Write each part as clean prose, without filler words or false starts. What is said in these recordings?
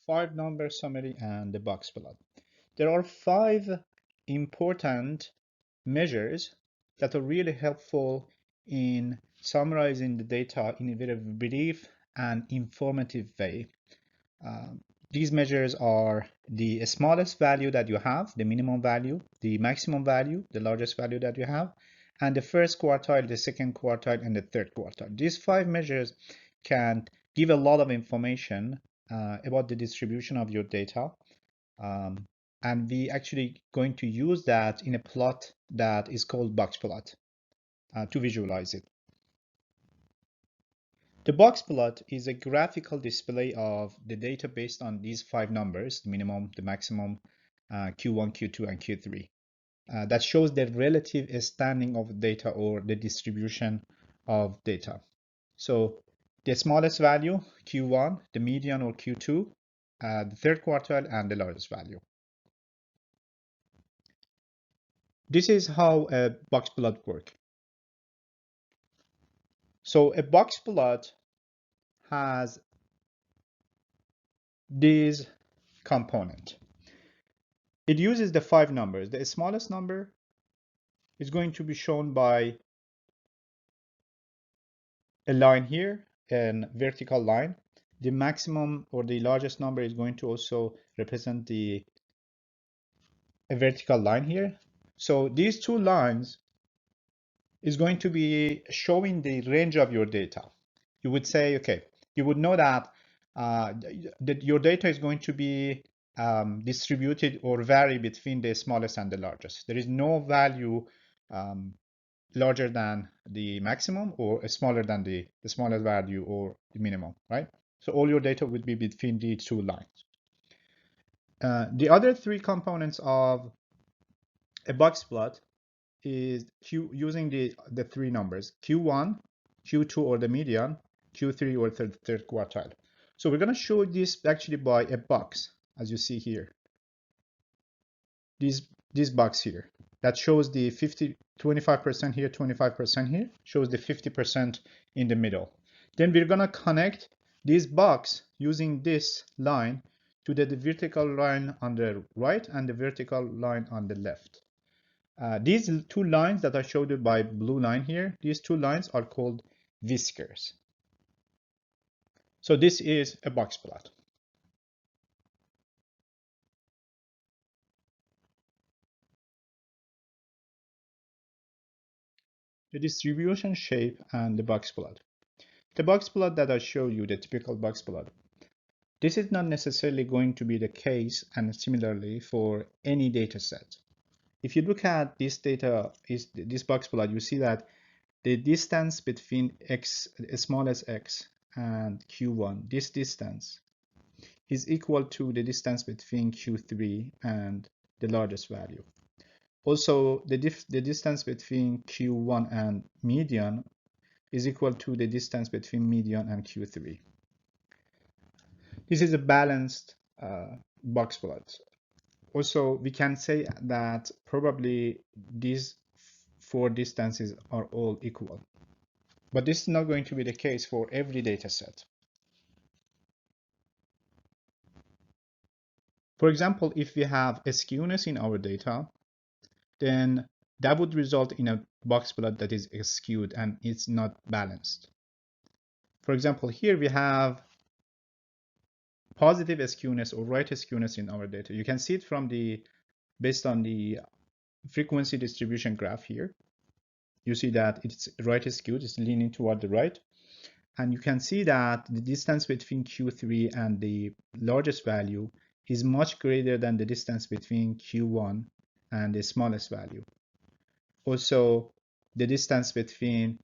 5-number summary and the box plot. There are 5 important measures that are really helpful in summarizing the data in a very brief and informative way. These measures are the smallest value that you have, the minimum value, the maximum value, the largest value that you have, and the first quartile, the second quartile, and the third quartile. These 5 measures can give a lot of information about the distribution of your data. And we actually going to use that in a plot that is called Boxplot to visualize it. The Boxplot is a graphical display of the data based on these 5 numbers, the minimum, the maximum, Q1, Q2, and Q3. That shows the relative standing of data or the distribution of data. So the smallest value, Q1, the median or Q2, the third quartile, and the largest value. This is how a box plot works. So a box plot has this component. It uses the 5 numbers. The smallest number is going to be shown by a line here, a vertical line. The maximum or the largest number is going to also represent a vertical line here. So these 2 lines is going to be showing the range of your data. You would say, okay, you would know that your data is going to be distributed or vary between the smallest and the largest. There is no value larger than the maximum or smaller than the smallest value or the minimum, right? So all your data would be between these 2 lines. The other 3 components of a box plot is using the 3 numbers, Q1, Q2 or the median, Q3 or third quartile. So we're going to show this actually by a box, as you see here. This box here that shows the 25% here, 25% here, shows the 50% in the middle. Then we're going to connect this box using this line to the vertical line on the right and the vertical line on the left. These 2 lines that I showed you by blue line here, these 2 lines are called whiskers. So this is a box plot. The distribution shape and the box plot. The box plot that I showed you, the typical box plot, this is not necessarily going to be the case, and similarly for any data set. If you look at this data, this box plot, you see that the distance between x, small as x, and Q1, this distance is equal to the distance between Q3 and the largest value. Also, the distance between Q1 and median is equal to the distance between median and Q3. This is a balanced box plot. Also, we can say that probably these 4 distances are all equal. But this is not going to be the case for every data set. For example, if we have a skewness in our data, then that would result in a box plot that is skewed and it's not balanced. For example, here we have positive skewness or right skewness in our data. You can see it from based on the frequency distribution graph here. You see that it's right skewed, it's leaning toward the right. And you can see that the distance between Q3 and the largest value is much greater than the distance between Q1 and the smallest value. Also, the distance between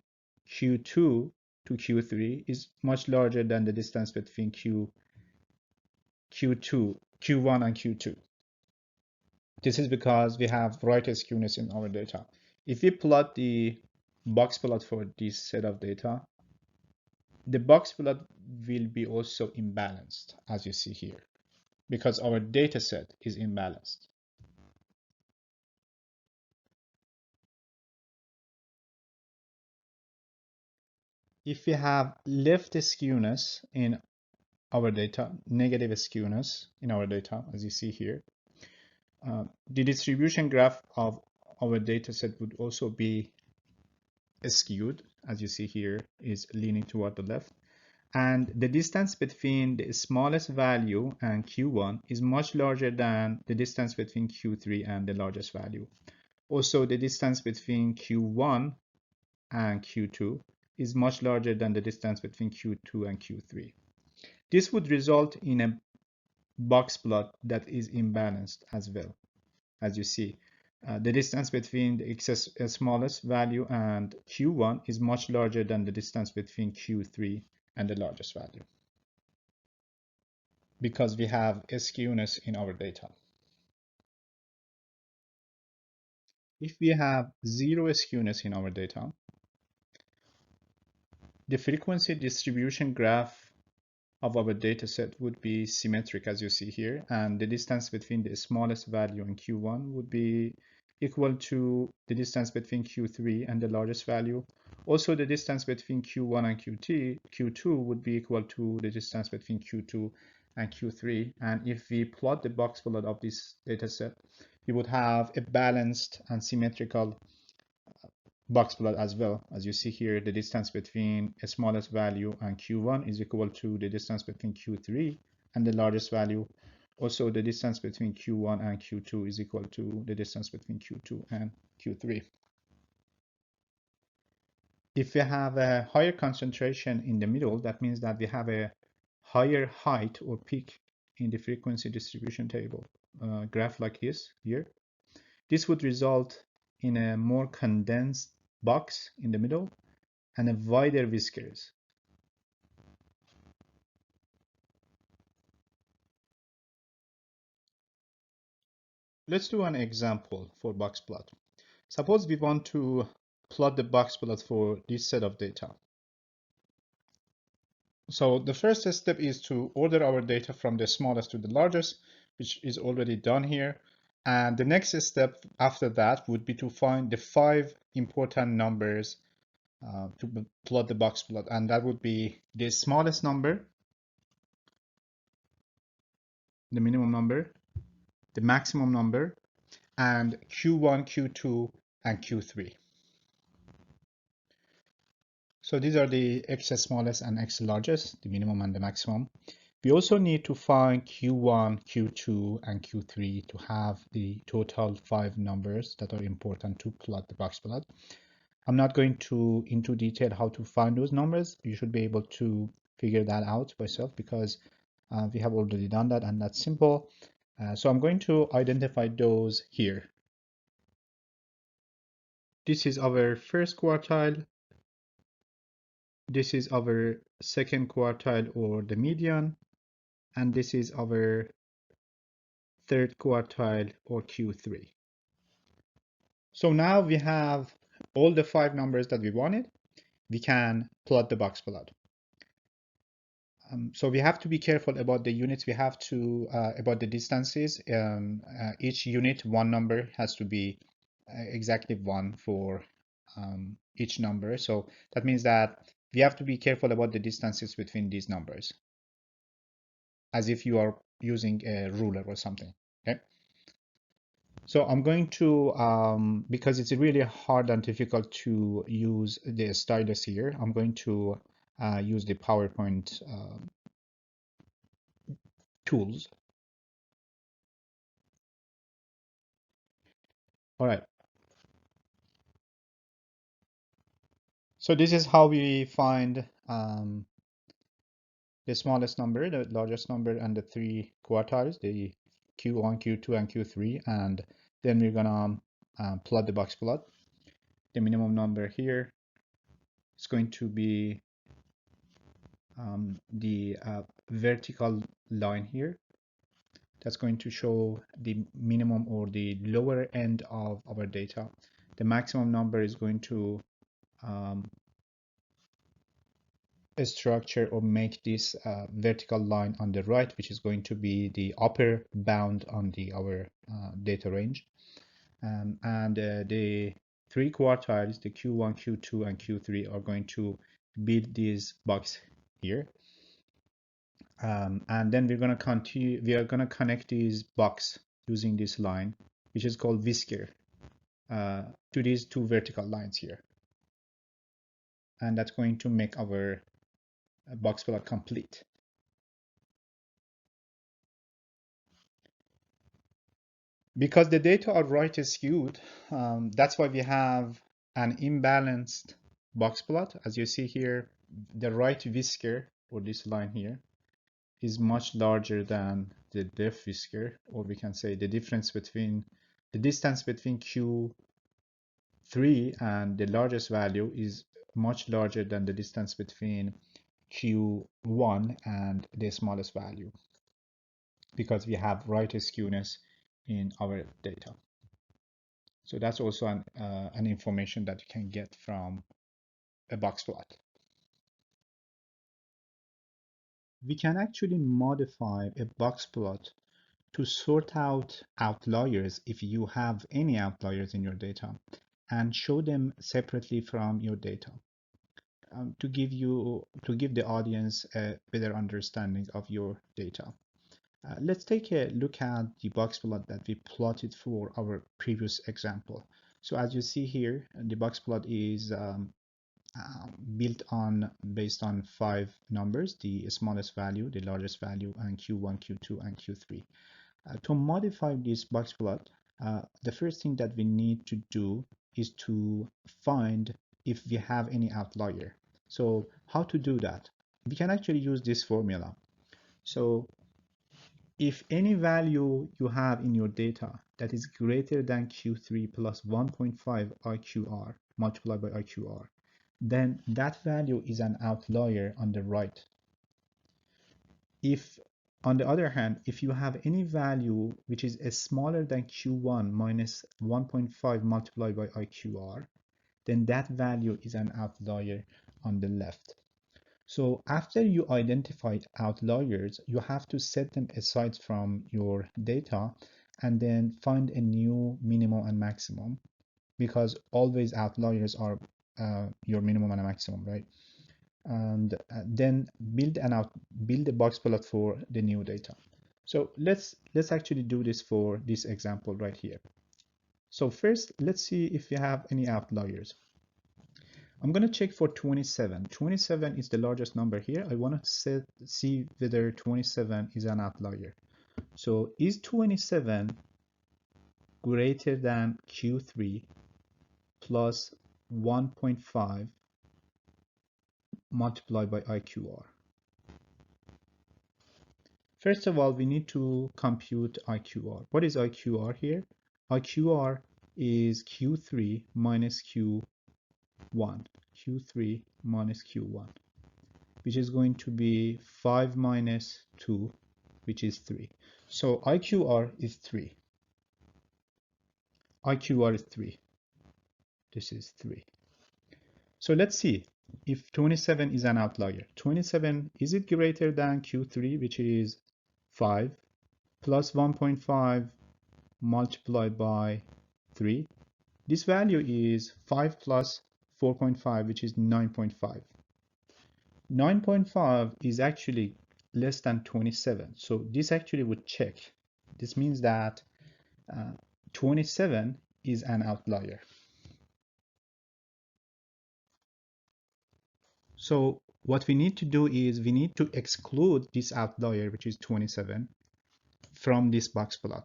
Q2 to Q3 is much larger than the distance between Q1 and Q2. This is because we have right skewness in our data. If we plot the box plot for this set of data, the box plot will be also imbalanced, as you see here, because our data set is imbalanced. If we have left skewness in our data, negative skewness in our data, as you see here. The distribution graph of our data set would also be skewed, as you see here, is leaning toward the left. And the distance between the smallest value and Q1 is much larger than the distance between Q3 and the largest value. Also, the distance between Q1 and Q2 is much larger than the distance between Q2 and Q3. This would result in a box plot that is imbalanced as well, as you see. The distance between the smallest value and Q1 is much larger than the distance between Q3 and the largest value, because we have a skewness in our data. If we have zero skewness in our data, the frequency distribution graph of our data set would be symmetric, as you see here, and the distance between the smallest value in Q1 would be equal to the distance between Q3 and the largest value. Also, the distance between Q1 and Q2 would be equal to the distance between Q2 and Q3. And if we plot the box plot of this data set, we would have a balanced and symmetrical box plot as well. As you see here, the distance between the smallest value and Q1 is equal to the distance between Q3 and the largest value. Also, the distance between Q1 and Q2 is equal to the distance between Q2 and Q3. If we have a higher concentration in the middle, that means that we have a higher height or peak in the frequency distribution table graph like this here. This would result in a more condensed box in the middle and a wider whiskers. Let's do an example for box plot. Suppose we want to plot the box plot for this set of data. So the first step is to order our data from the smallest to the largest, which is already done here. And the next step after that would be to find the 5 important numbers to plot the box plot. And that would be the smallest number, the minimum number, the maximum number, and Q1, Q2, and Q3. So these are the X smallest and X largest, the minimum and the maximum. We also need to find Q1, Q2, and Q3 to have the total 5 numbers that are important to plot the box plot. I'm not going into detail how to find those numbers. You should be able to figure that out by yourself, because we have already done that and that's simple. So I'm going to identify those here. This is our first quartile. This is our second quartile or the median. And this is our third quartile or Q3. So now we have all the 5 numbers that we wanted. We can plot the box plot. So we have to be careful about the units. We have to about the distances. Each unit, one number has to be exactly 1 for each number. So that means that we have to be careful about the distances between these numbers, as if you are using a ruler or something. Okay. So I'm going to, because it's really hard and difficult to use the stylus here, I'm going to use the PowerPoint tools. All right. So this is how we find the smallest number, the largest number, and the 3 quartiles, the Q1, Q2, and Q3. And then we're gonna plot the box plot. The minimum number here is going to be the vertical line here. That's going to show the minimum or the lower end of our data. The maximum number is going to structure or make this vertical line on the right, which is going to be the upper bound on our data range. And the 3 quartiles, the Q1, Q2, and Q3 are going to build this box here. And then we're going to continue. We are going to connect these box using this line, which is called whisker, to these two vertical lines here. And that's going to make our box plot complete. Because the data are right skewed, that's why we have an imbalanced box plot. As you see here, the right whisker, or this line here, is much larger than the left whisker, or we can say the difference between the distance between Q3 and the largest value is much larger than the distance between Q1 and the smallest value, because we have right skewness in our data. So that's also an information that you can get from a box plot. We can actually modify a box plot to sort out outliers if you have any outliers in your data, and show them separately from your data, to give the audience a better understanding of your data. Let's take a look at the box plot that we plotted for our previous example. So as you see here, the box plot is based on 5 numbers: the smallest value, the largest value, and Q1, Q2, and Q3. To modify this box plot, the first thing that we need to do is to find if we have any outlier. So how to do that? We can actually use this formula. So if any value you have in your data that is greater than Q3 plus 1.5 IQR multiplied by IQR, then that value is an outlier on the right. If, on the other hand, if you have any value which is smaller than Q1 minus 1.5 multiplied by IQR, then that value is an outlier on the left. So after you identify outliers, you have to set them aside from your data and then find a new minimum and maximum, because always outliers are your minimum and maximum, right? And then build a box plot for the new data. So let's actually do this for this example right here. So first, let's see if we have any outliers. I'm going to check for 27. 27 is the largest number here. I want to see whether 27 is an outlier. So is 27 greater than Q3 plus 1.5 multiplied by IQR? First of all, we need to compute IQR. What is IQR here? IQR is Q3 minus Q1. Q3 minus Q1, which is going to be 5 minus 2, which is 3. So IQR is 3. IQR is 3. This is 3. So let's see if 27 is an outlier. 27, is it greater than Q3, which is 5, plus 1.5 multiplied by 3? This value is 5 plus 4.5, which is 9.5. 9.5 is actually less than 27. So this actually would check. This means that 27 is an outlier. So what we need to do is we need to exclude this outlier, which is 27, from this box plot.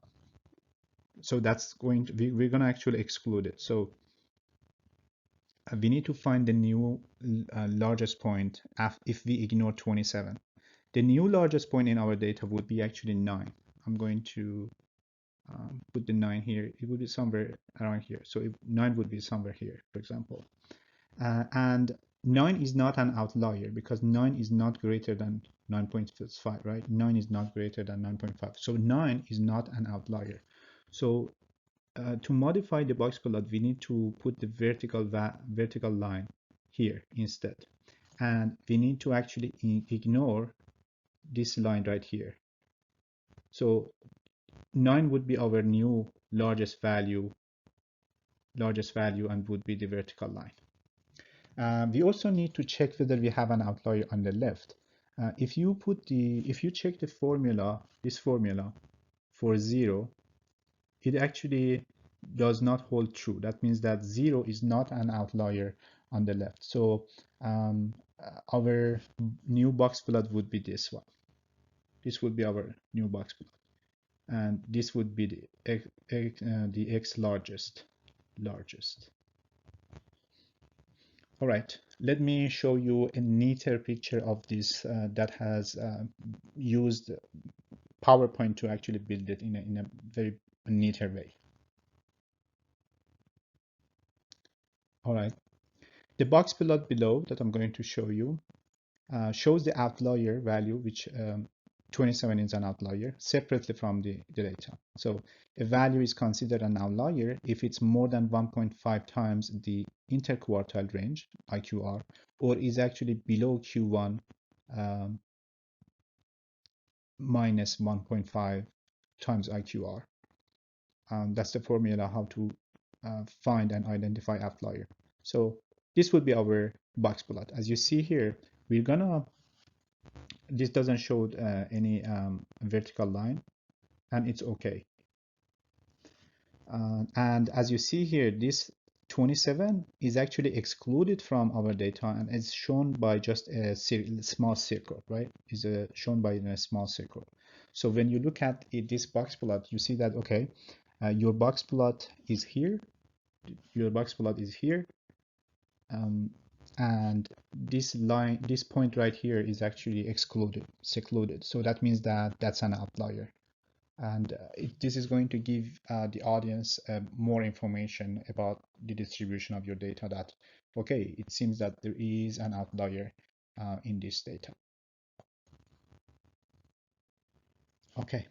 So that's going to be, we're going to actually exclude it. So we need to find the new largest point if we ignore 27. The new largest point in our data would be actually 9. I'm going to put the 9 here. It would be somewhere around here. So 9 would be somewhere here, for example. And 9 is not an outlier because 9 is not greater than 9.5, right? 9 is not greater than 9.5. So 9 is not an outlier. So to modify the box plot, we need to put the vertical line here instead. And we need to actually ignore this line right here. So 9 would be our new largest value and would be the vertical line. We also need to check whether we have an outlier on the left. If you check the formula, this formula for 0, it actually does not hold true. That means that 0 is not an outlier on the left. So our new box plot would be this one. This would be our new box plot, and this would be the x largest. All right, let me show you a neater picture of this that has used PowerPoint to actually build it in a very neater way. All right, the box plot below that I'm going to show you shows the outlier value, which 27 is an outlier, separately from the data. So a value is considered an outlier if it's more than 1.5 times the interquartile range, IQR, or is actually below Q1 minus 1.5 times IQR. That's the formula how to find and identify outlier. So this would be our box plot. As you see here, we're gonna this doesn't show any vertical line, and it's okay. And as you see here, this 27 is actually excluded from our data and it's shown by just a small circle, right? Is shown by a small circle. So when you look at this box plot, you see that, okay, your box plot is here, your box plot is here, and this line, this point right here is actually secluded. So that means that that's an outlier. And this is going to give the audience more information about the distribution of your data, that, okay, it seems that there is an outlier in this data. Okay.